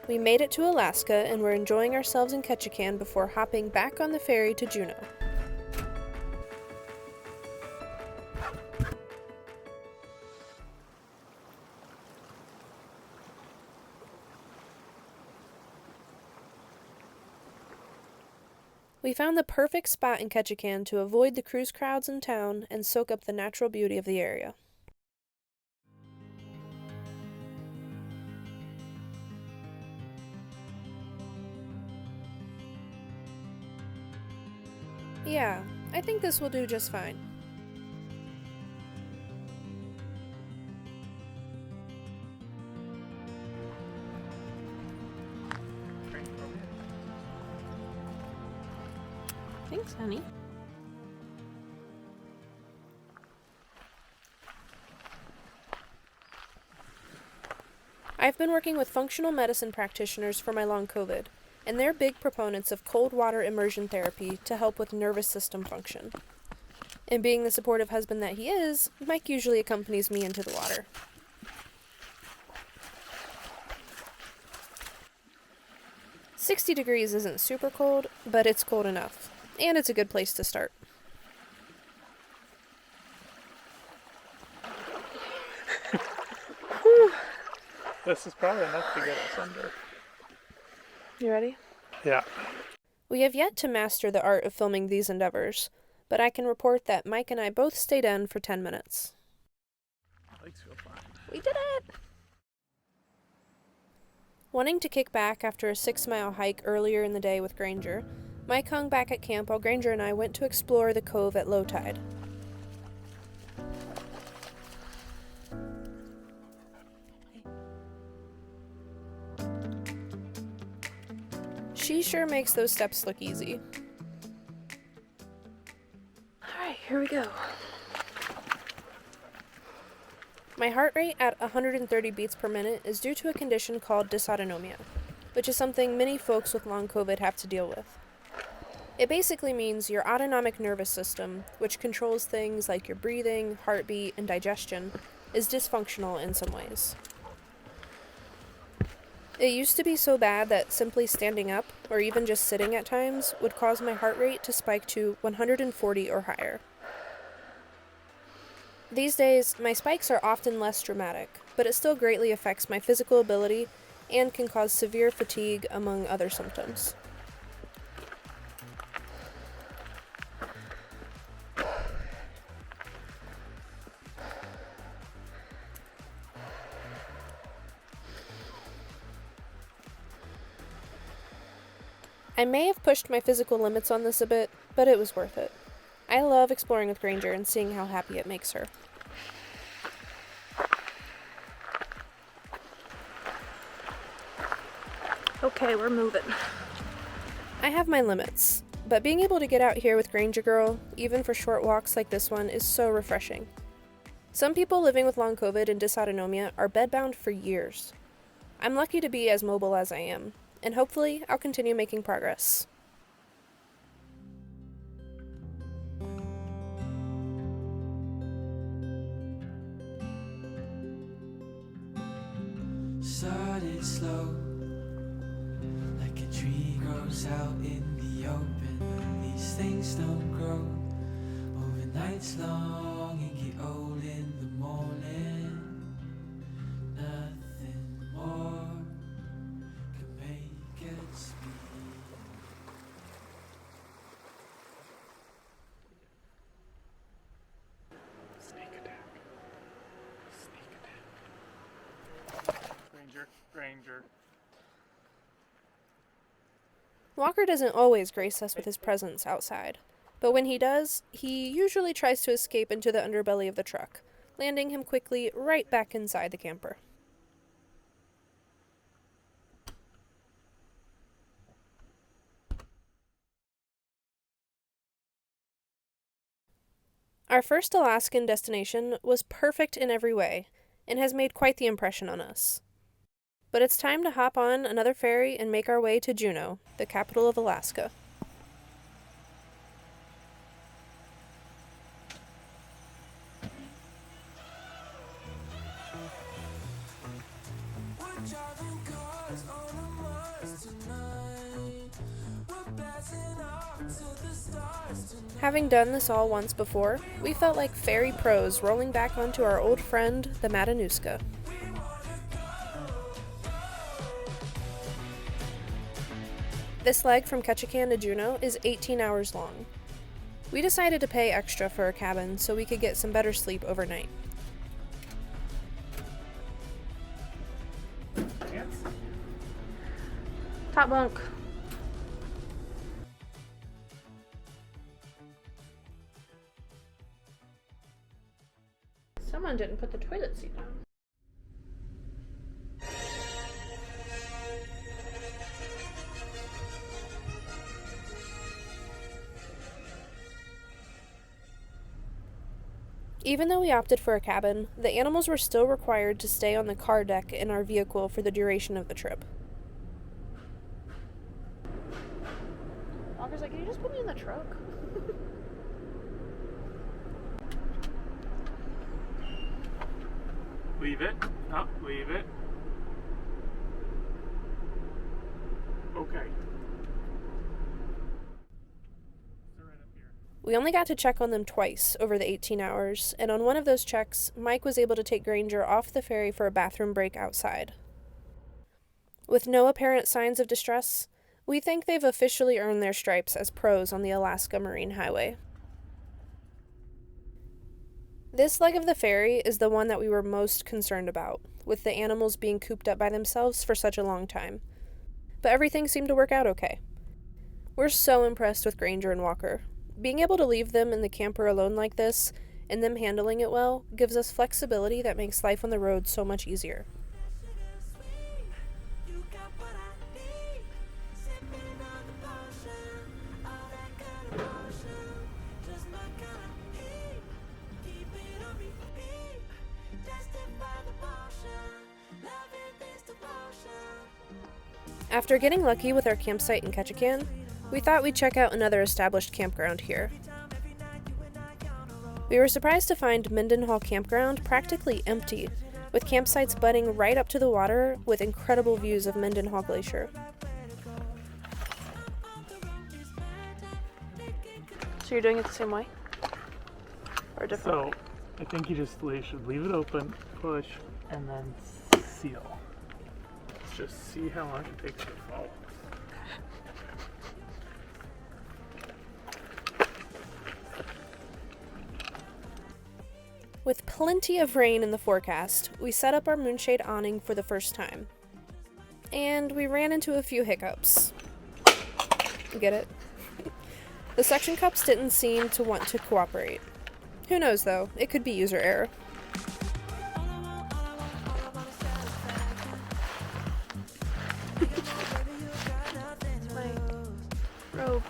We made it to Alaska and were enjoying ourselves in Ketchikan before hopping back on the ferry to Juneau. We found the perfect spot in Ketchikan to avoid the cruise crowds in town and soak up the natural beauty of the area. Yeah, I think this will do just fine. Thanks, honey. I've been working with functional medicine practitioners for my long COVID, and they're big proponents of cold water immersion therapy to help with nervous system function. And being the supportive husband that he is, Mike usually accompanies me into the water. "60 degrees isn't super cold, but it's cold enough, and it's a good place to start." This is probably enough to get us under. You ready? Yeah. We have yet to master the art of filming these endeavors, but I can report that Mike and I both stayed in for 10 minutes. Legs feel fine. We did it! Wanting to kick back after a 6-mile hike earlier in the day with Granger, Mike hung back at camp while Granger and I went to explore the cove at low tide. She sure makes those steps look easy. Alright, here we go. My heart rate at 130 beats per minute is due to a condition called dysautonomia, which is something many folks with long COVID have to deal with. It basically means your autonomic nervous system, which controls things like your breathing, heartbeat, and digestion, is dysfunctional in some ways. It used to be so bad that simply standing up, or even just sitting at times, would cause my heart rate to spike to 140 or higher. These days, my spikes are often less dramatic, but it still greatly affects my physical ability and can cause severe fatigue, among other symptoms. I may have pushed my physical limits on this a bit, but it was worth it. I love exploring with Granger and seeing how happy it makes her. Okay, we're moving. I have my limits, but being able to get out here with Granger Girl, even for short walks like this one, is so refreshing. Some people living with long COVID and dysautonomia are bedbound for years. I'm lucky to be as mobile as I am, and hopefully I'll continue making progress. Started slow, like a tree grows out in the open. These things don't grow overnights long and get old in the morning. Nothing more can make it speak. Sneak attack. Sneak attack. Granger. Walker doesn't always grace us with his presence outside, but when he does, he usually tries to escape into the underbelly of the truck, landing him quickly right back inside the camper. Our first Alaskan destination was perfect in every way, and has made quite the impression on us. But it's time to hop on another ferry and make our way to Juneau, the capital of Alaska. We're driving cars on a Having done this all once before, we felt like Ferry pros rolling back onto our old friend, the Matanuska. This leg from Ketchikan to Juneau is 18 hours long. We decided to pay extra for a cabin so we could get some better sleep overnight. Top bunk. Someone didn't put the toilet seat down. Even though we opted for a cabin, the animals were still required to stay on the car deck in our vehicle for the duration of the trip. Walker's like, can you just put me in the truck? Leave it. No, leave it. Okay. We only got to check on them twice over the 18 hours, and on one of those checks, Mike was able to take Granger off the ferry for a bathroom break outside. With no apparent signs of distress, we think they've officially earned their stripes as pros on the Alaska Marine Highway. This leg of the ferry is the one that we were most concerned about, with the animals being cooped up by themselves for such a long time. But everything seemed to work out okay. We're so impressed with Granger and Walker. Being able to leave them in the camper alone like this, and them handling it well, gives us flexibility that makes life on the road so much easier. After getting lucky with our campsite in Ketchikan, we thought we'd check out another established campground here. We were surprised to find Mendenhall Campground practically empty, with campsites butting right up to the water with incredible views of Mendenhall Glacier. So you're doing it the same way? Or different? So, I think you should leave it open, push, and then seal. Let's just see how long it takes to fall. With plenty of rain in the forecast, we set up our moonshade awning for the first time. And we ran into a few hiccups. You get it? The suction cups didn't seem to want to cooperate. Who knows though, it could be user error. My robe.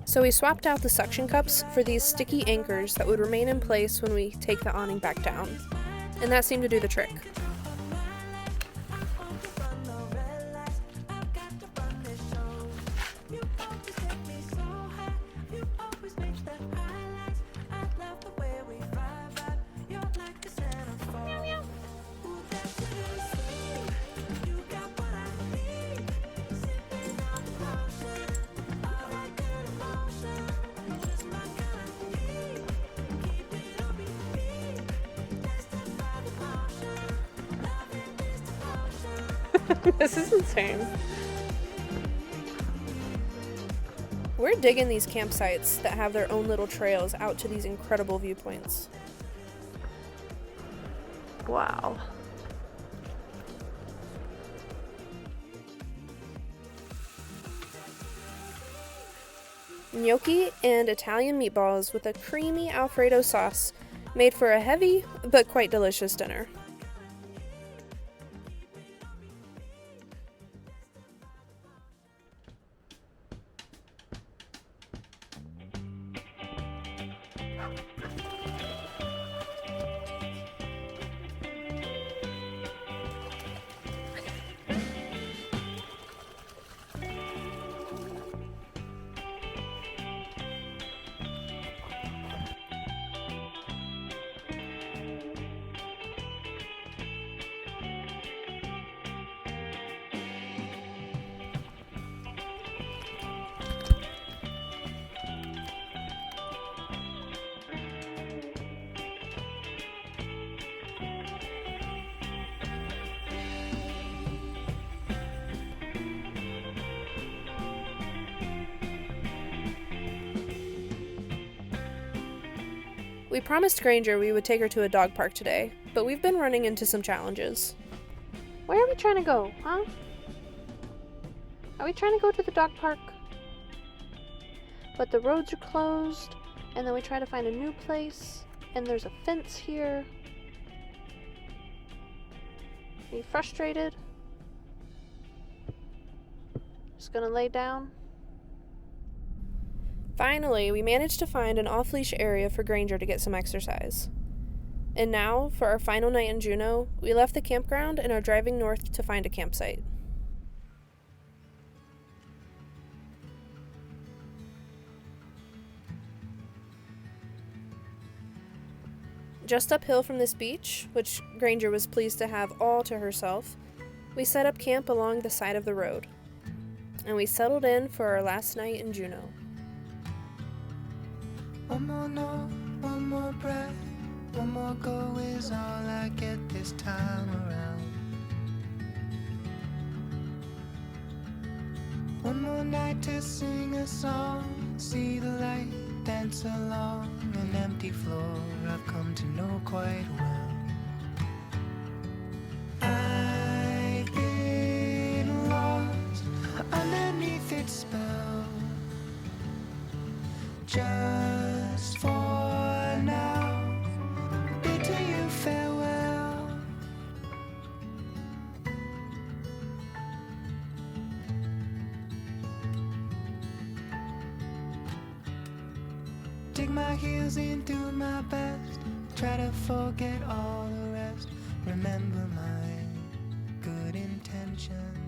So we swapped out the suction cups for these sticky anchors that would remain in place when we take the awning back down. And that seemed to do the trick. This is insane. We're digging these campsites that have their own little trails out to these incredible viewpoints. Wow. Gnocchi and Italian meatballs with a creamy Alfredo sauce made for a heavy but quite delicious dinner. We promised Granger we would take her to a dog park today, but we've been running into some challenges. Where are we trying to go, huh? Are we trying to go to the dog park? But the roads are closed, and then we try to find a new place, and there's a fence here. Are you frustrated? Just gonna lay down? Finally, we managed to find an off-leash area for Granger to get some exercise. And now, for our final night in Juneau, we left the campground and are driving north to find a campsite. Just uphill from this beach, which Granger was pleased to have all to herself, we set up camp along the side of the road. And we settled in for our last night in Juneau. One more note, one more breath, one more go is all I get this time around. One more night to sing a song, see the light dance along an empty floor I've come to know quite well. I've been lost underneath its spell, just for now, bid to you farewell. Dig my heels in, do my best, try to forget all the rest, remember my good intentions.